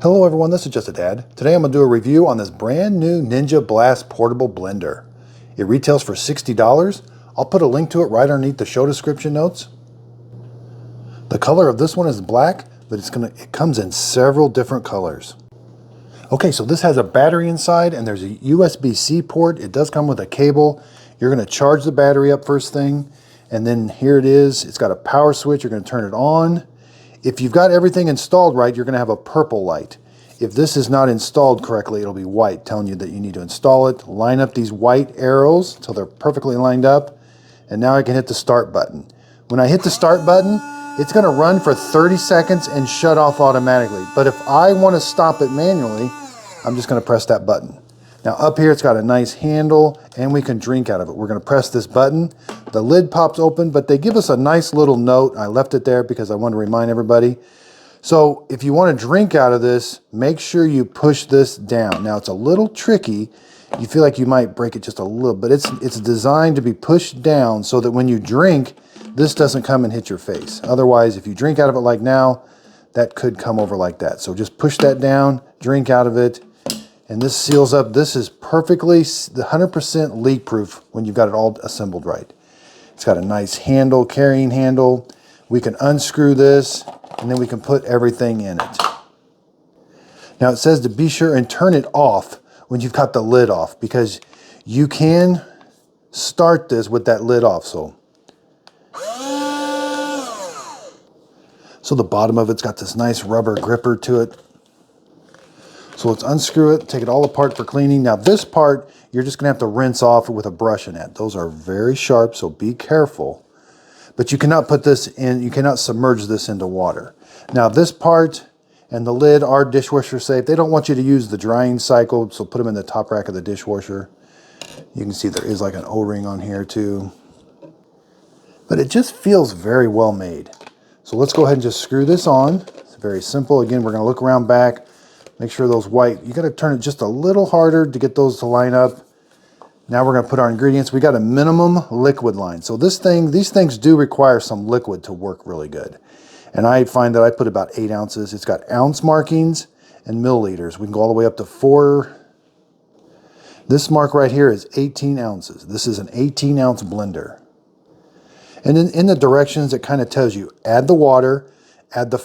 Hello everyone, this is Just a Dad. Today I'm going to do a review on this brand new Ninja Blast portable blender. It retails for $60. I'll put a link to it right underneath the show description notes. The color of this one is black, but it comes in several different colors. Okay, so this has a battery inside and there's a USB-C port. It does come with a cable. You're going to charge the battery up first thing, and then here it is. It's got a power switch. You're going to turn it on. If you've got everything installed right, you're going to have a purple light. If this is not installed correctly, it'll be white, telling you that you need to install it. Line up these white arrows until they're perfectly lined up. And now I can hit the start button. When I hit the start button, it's going to run for 30 seconds and shut off automatically. But if I want to stop it manually, I'm just going to press that button. Now up here, it's got a nice handle and we can drink out of it. We're going to press this button. The lid pops open, but they give us a nice little note. I left it there because I want to remind everybody. So if you want to drink out of this, make sure you push this down. Now it's a little tricky. You feel like you might break it just a little, but it's designed to be pushed down so that when you drink, this doesn't come and hit your face. Otherwise, if you drink out of it like now, that could come over like that. So just push that down, drink out of it, and this seals up. This is perfectly 100% leak proof when you've got it all assembled right. It's got a nice handle, carrying handle. We can unscrew this and then we can put everything in it. Now it says to be sure and turn it off when you've got the lid off, because you can start this with that lid off. So the bottom of it's got this nice rubber gripper to it. So let's unscrew it, take it all apart for cleaning. Now this part, you're just gonna have to rinse off with a brush in it. Those are very sharp, so be careful. But you cannot put this in, you cannot submerge this into water. Now this part and the lid are dishwasher safe. They don't want you to use the drying cycle, so put them in the top rack of the dishwasher. You can see there is like an O-ring on here too. But it just feels very well made. So let's go ahead and just screw this on. It's very simple. Again, we're gonna look around back, make sure those white, you gotta turn it just a little harder to get those to line up. Now we're going to put our ingredients. We got a minimum liquid line. So these things do require some liquid to work really good. And I find that I put about 8 ounces. It's got ounce markings and milliliters. We can go all the way up to 4. This mark right here is 18 ounces. This is an 18-ounce blender. And then in the directions, it kind of tells you, add the water, add the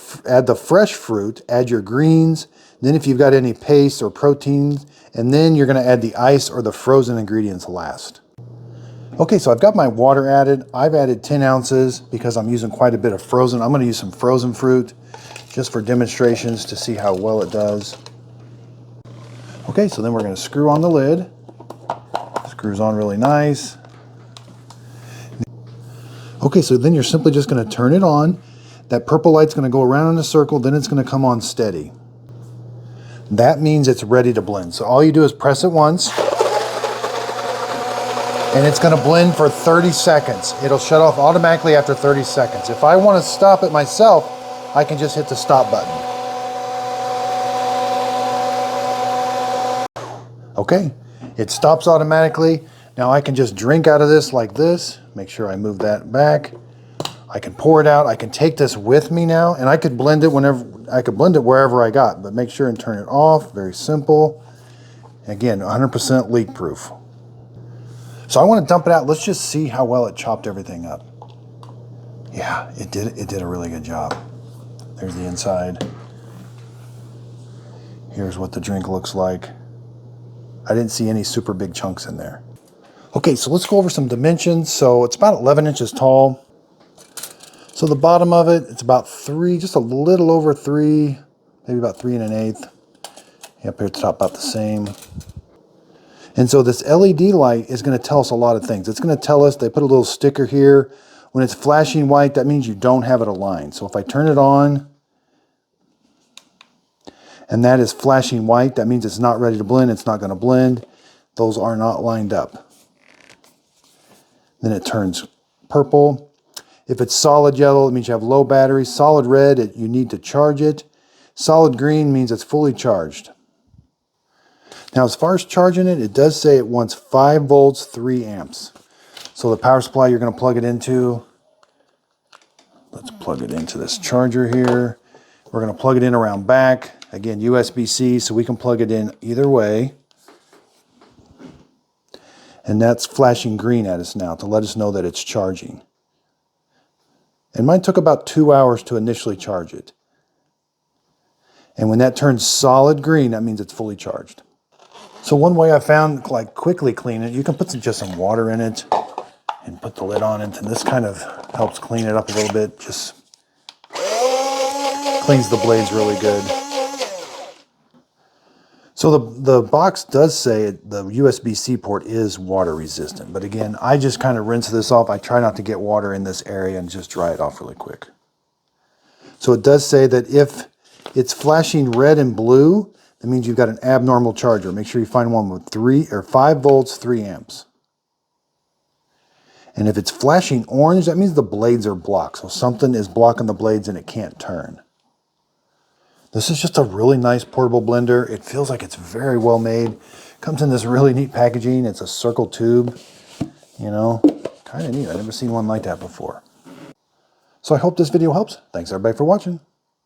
fresh fruit, add your greens. Then if you've got any paste or proteins, and then you're going to add the ice or the frozen ingredients last. Okay, so I've got my water added. I've added 10 ounces because I'm using quite a bit of frozen. I'm going to use some frozen fruit just for demonstrations to see how well it does. Okay, so then we're going to screw on the lid. Screws on really nice. Okay, so then you're simply just going to turn it on. That purple light's going to go around in a circle, then it's going to come on steady. That means it's ready to blend. So all you do is press it once, and it's going to blend for 30 seconds. It'll shut off automatically after 30 seconds. If I want to stop it myself, I can just hit the stop button. Okay, it stops automatically. Now I can just drink out of this like this. Make sure I move that back. I can pour it out. I can take this with me now, and I could blend it wherever I got, but make sure and turn it off. Very simple. Again, 100% leak proof. So I want to dump it out. Let's just see how well it chopped everything up. Yeah, it did a really good job. There's the inside. Here's what the drink looks like. I didn't see any super big chunks in there. Okay, so let's go over some dimensions. So it's about 11 inches tall. So the bottom of it, it's about 3, just a little over 3, maybe about 3 1/8. Up here at the top, about the same. And so this LED light is going to tell us a lot of things. It's going to tell us, they put a little sticker here. When it's flashing white, that means you don't have it aligned. So if I turn it on, and that is flashing white, that means it's not ready to blend. It's not going to blend. Those are not lined up. Then it turns purple. If it's solid yellow, it means you have low battery. Solid red, you need to charge it. Solid green means it's fully charged. Now, as far as charging it, it does say it wants 5 volts, 3 amps. So the power supply you're going to plug it into, let's plug it into this charger here. We're going to plug it in around back. Again, USB-C, so we can plug it in either way. And that's flashing green at us now to let us know that it's charging. And mine took about 2 hours to initially charge it. And when that turns solid green, that means it's fully charged. So one way I found, like, quickly clean it, you can put just some water in it and put the lid on it, and this kind of helps clean it up a little bit. Just cleans the blades really good. So the box does say the USB-C port is water resistant, but again, I just kind of rinse this off. I try not to get water in this area and just dry it off really quick. So it does say that if it's flashing red and blue, that means you've got an abnormal charger. Make sure you find one with 3 or 5 volts, 3 amps. And if it's flashing orange, that means the blades are blocked. So something is blocking the blades and it can't turn. This is just a really nice portable blender. It feels like it's very well made. Comes in this really neat packaging. It's a circle tube, you know, kind of neat. I've never seen one like that before. So I hope this video helps. Thanks everybody for watching.